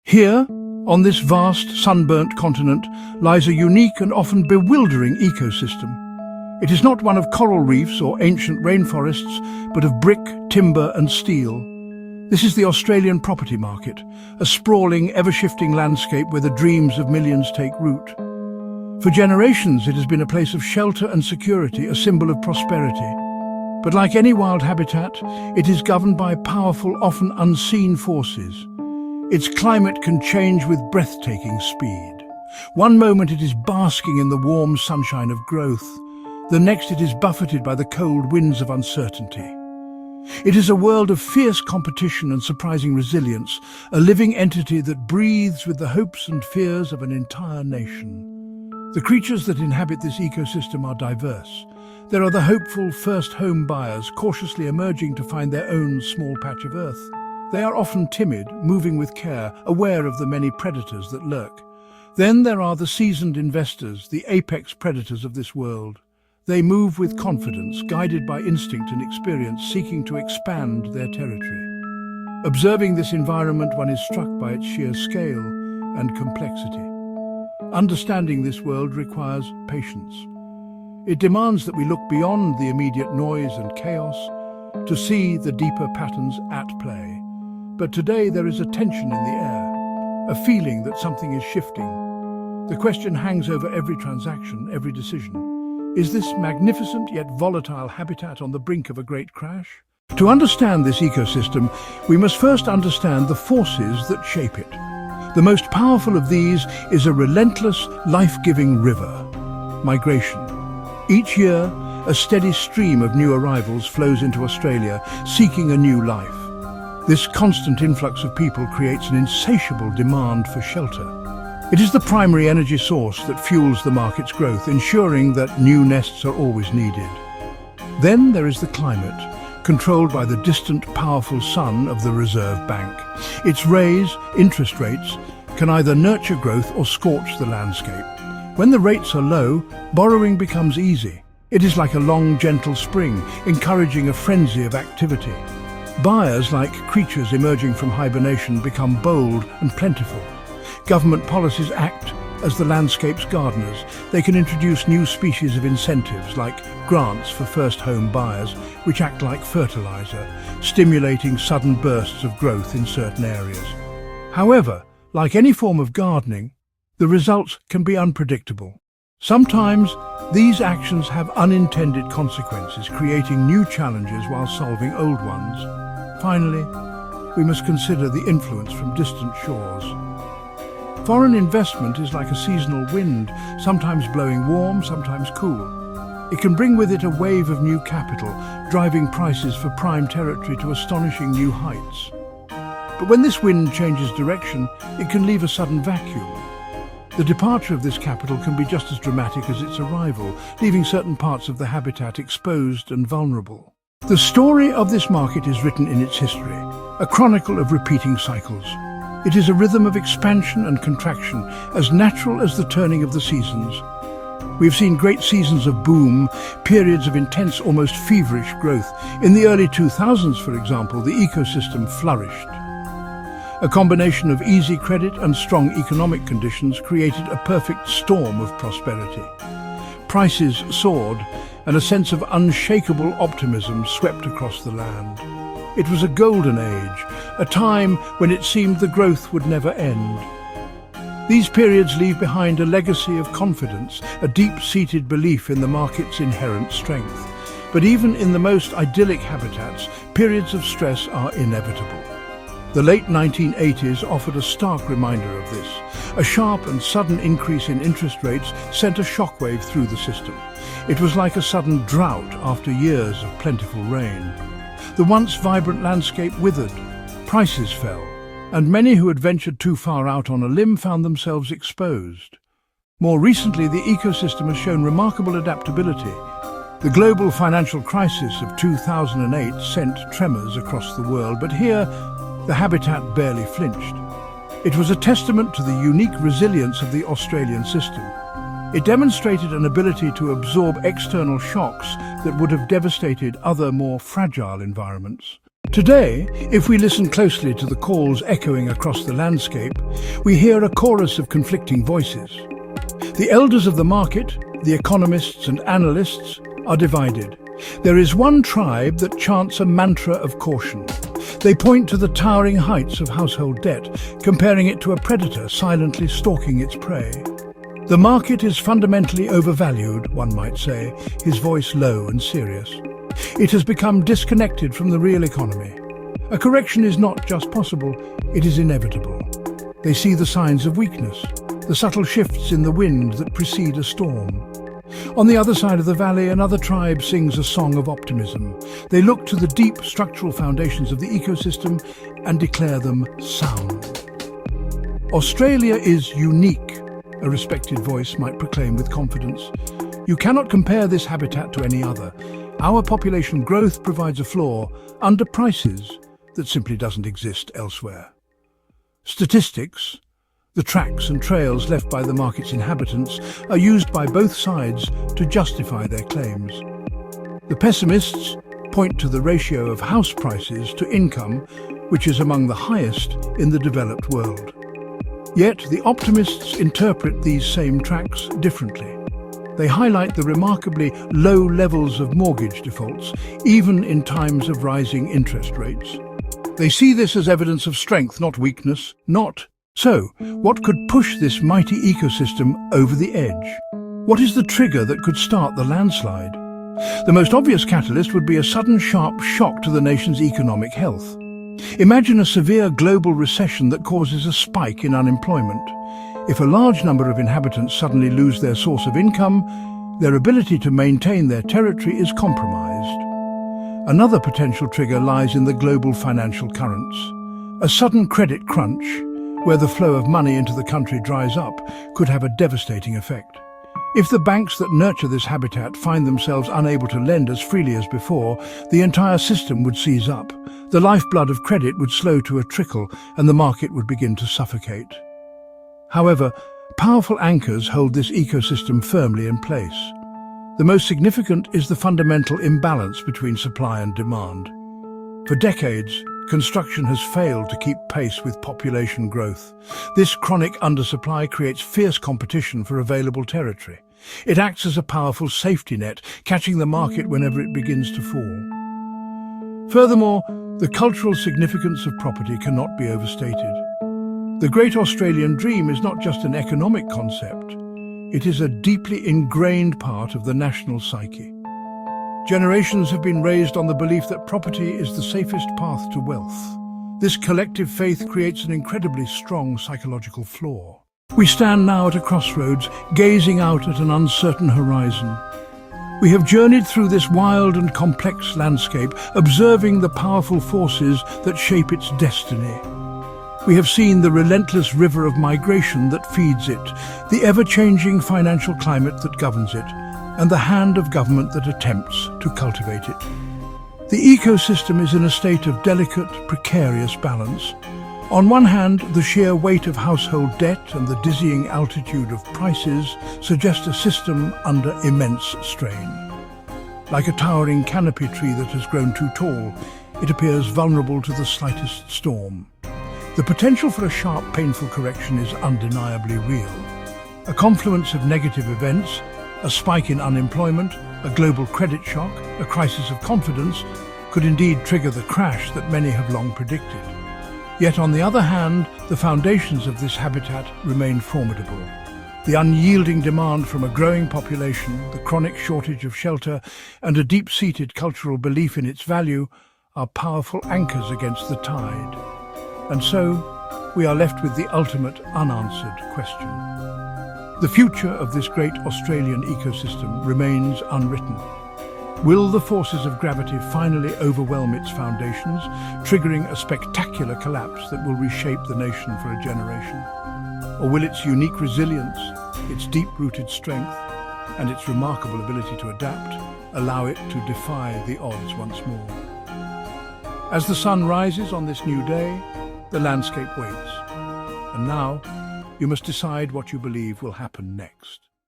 Here, on this vast, sunburnt continent, lies a unique and often bewildering ecosystem. It is not one of coral reefs or ancient rainforests, but of brick, timber and steel. This is the Australian property market, a sprawling, ever-shifting landscape where the dreams of millions take root. For generations, it has been a place of shelter and security, a symbol of prosperity. But like any wild habitat, it is governed by powerful, often unseen forces. Its climate can change with breathtaking speed. One moment it is basking in the warm sunshine of growth. The next it is buffeted by the cold winds of uncertainty. It is a world of fierce competition and surprising resilience, a living entity that breathes with the hopes and fears of an entire nation. The creatures that inhabit this ecosystem are diverse. There are the hopeful first home buyers cautiously emerging to find their own small patch of earth. They are often timid, moving with care, aware of the many predators that lurk. Then there are the seasoned investors, the apex predators of this world. They move with confidence, guided by instinct and experience, seeking to expand their territory. Observing this environment, one is struck by its sheer scale and complexity. Understanding this world requires patience. It demands that we look beyond the immediate noise and chaos to see the deeper patterns at play. But today there is a tension in the air, a feeling that something is shifting. The question hangs over every transaction, every decision. Is this magnificent yet volatile habitat on the brink of a great crash? To understand this ecosystem, we must first understand the forces that shape it. The most powerful of these is a relentless, life-giving river: migration. Each year, a steady stream of new arrivals flows into Australia, seeking a new life. This constant influx of people creates an insatiable demand for shelter. It is the primary energy source that fuels the market's growth, ensuring that new nests are always needed. Then there is the climate, controlled by the distant, powerful sun of the Reserve Bank. Its rays, interest rates, can either nurture growth or scorch the landscape. When the rates are low, borrowing becomes easy. It is like a long, gentle spring, encouraging a frenzy of activity. Buyers, like creatures emerging from hibernation, become bold and plentiful. Government policies act as the landscape's gardeners. They can introduce new species of incentives, like grants for first home buyers, which act like fertilizer, stimulating sudden bursts of growth in certain areas. However, like any form of gardening, the results can be unpredictable. Sometimes, these actions have unintended consequences, creating new challenges while solving old ones. Finally, we must consider the influence from distant shores. Foreign investment is like a seasonal wind, sometimes blowing warm, sometimes cool. It can bring with it a wave of new capital, driving prices for prime territory to astonishing new heights. But when this wind changes direction, it can leave a sudden vacuum. The departure of this capital can be just as dramatic as its arrival, leaving certain parts of the habitat exposed and vulnerable. The story of this market is written in its history, a chronicle of repeating cycles. It is a rhythm of expansion and contraction, as natural as the turning of the seasons. We've seen great seasons of boom, periods of intense, almost feverish growth. In the early 2000s, for example, the ecosystem flourished. A combination of easy credit and strong economic conditions created a perfect storm of prosperity. Prices soared, and a sense of unshakable optimism swept across the land. It was a golden age, a time when it seemed the growth would never end. These periods leave behind a legacy of confidence, a deep-seated belief in the market's inherent strength. But even in the most idyllic habitats, periods of stress are inevitable. The late 1980s offered a stark reminder of this. A sharp and sudden increase in interest rates sent a shockwave through the system. It was like a sudden drought after years of plentiful rain. The once vibrant landscape withered, prices fell, and many who had ventured too far out on a limb found themselves exposed. More recently, the ecosystem has shown remarkable adaptability. The global financial crisis of 2008 sent tremors across the world, but here, the habitat barely flinched. It was a testament to the unique resilience of the Australian system. It demonstrated an ability to absorb external shocks that would have devastated other more fragile environments. Today, if we listen closely to the calls echoing across the landscape, we hear a chorus of conflicting voices. The elders of the market, the economists and analysts, are divided. There is one tribe that chants a mantra of caution. They point to the towering heights of household debt, comparing it to a predator silently stalking its prey. The market is fundamentally overvalued, one might say, his voice low and serious. It has become disconnected from the real economy. A correction is not just possible, it is inevitable. They see the signs of weakness, the subtle shifts in the wind that precede a storm. On the other side of the valley, another tribe sings a song of optimism. They look to the deep structural foundations of the ecosystem and declare them sound. Australia is unique, a respected voice might proclaim with confidence. You cannot compare this habitat to any other. Our population growth provides a floor under prices that simply doesn't exist elsewhere. Statistics, the tracks and trails left by the market's inhabitants, are used by both sides to justify their claims. The pessimists point to the ratio of house prices to income, which is among the highest in the developed world. Yet the optimists interpret these same tracks differently. They highlight the remarkably low levels of mortgage defaults, even in times of rising interest rates. They see this as evidence of strength, not weakness. So, what could push this mighty ecosystem over the edge? What is the trigger that could start the landslide? The most obvious catalyst would be a sudden sharp shock to the nation's economic health. Imagine a severe global recession that causes a spike in unemployment. If a large number of inhabitants suddenly lose their source of income, their ability to maintain their territory is compromised. Another potential trigger lies in the global financial currents. A sudden credit crunch, where the flow of money into the country dries up, could have a devastating effect. If the banks that nurture this habitat find themselves unable to lend as freely as before, the entire system would seize up. The lifeblood of credit would slow to a trickle, and the market would begin to suffocate. However, powerful anchors hold this ecosystem firmly in place. The most significant is the fundamental imbalance between supply and demand. For decades, construction has failed to keep pace with population growth. This chronic undersupply creates fierce competition for available territory. It acts as a powerful safety net, catching the market whenever it begins to fall. Furthermore, the cultural significance of property cannot be overstated. The Great Australian Dream is not just an economic concept. It is a deeply ingrained part of the national psyche. Generations have been raised on the belief that property is the safest path to wealth. This collective faith creates an incredibly strong psychological floor. We stand now at a crossroads, gazing out at an uncertain horizon. We have journeyed through this wild and complex landscape, observing the powerful forces that shape its destiny. We have seen the relentless river of migration that feeds it, the ever-changing financial climate that governs it, and the hand of government that attempts to cultivate it. The ecosystem is in a state of delicate, precarious balance. On one hand, the sheer weight of household debt and the dizzying altitude of prices suggest a system under immense strain. Like a towering canopy tree that has grown too tall, it appears vulnerable to the slightest storm. The potential for a sharp, painful correction is undeniably real. A confluence of negative events, a spike in unemployment, a global credit shock, a crisis of confidence, could indeed trigger the crash that many have long predicted. Yet on the other hand, the foundations of this habitat remain formidable. The unyielding demand from a growing population, the chronic shortage of shelter, and a deep-seated cultural belief in its value are powerful anchors against the tide. And so, we are left with the ultimate unanswered question. The future of this great Australian ecosystem remains unwritten. Will the forces of gravity finally overwhelm its foundations, triggering a spectacular collapse that will reshape the nation for a generation? Or will its unique resilience, its deep-rooted strength, and its remarkable ability to adapt allow it to defy the odds once more? As the sun rises on this new day, the landscape waits. And now, you must decide what you believe will happen next.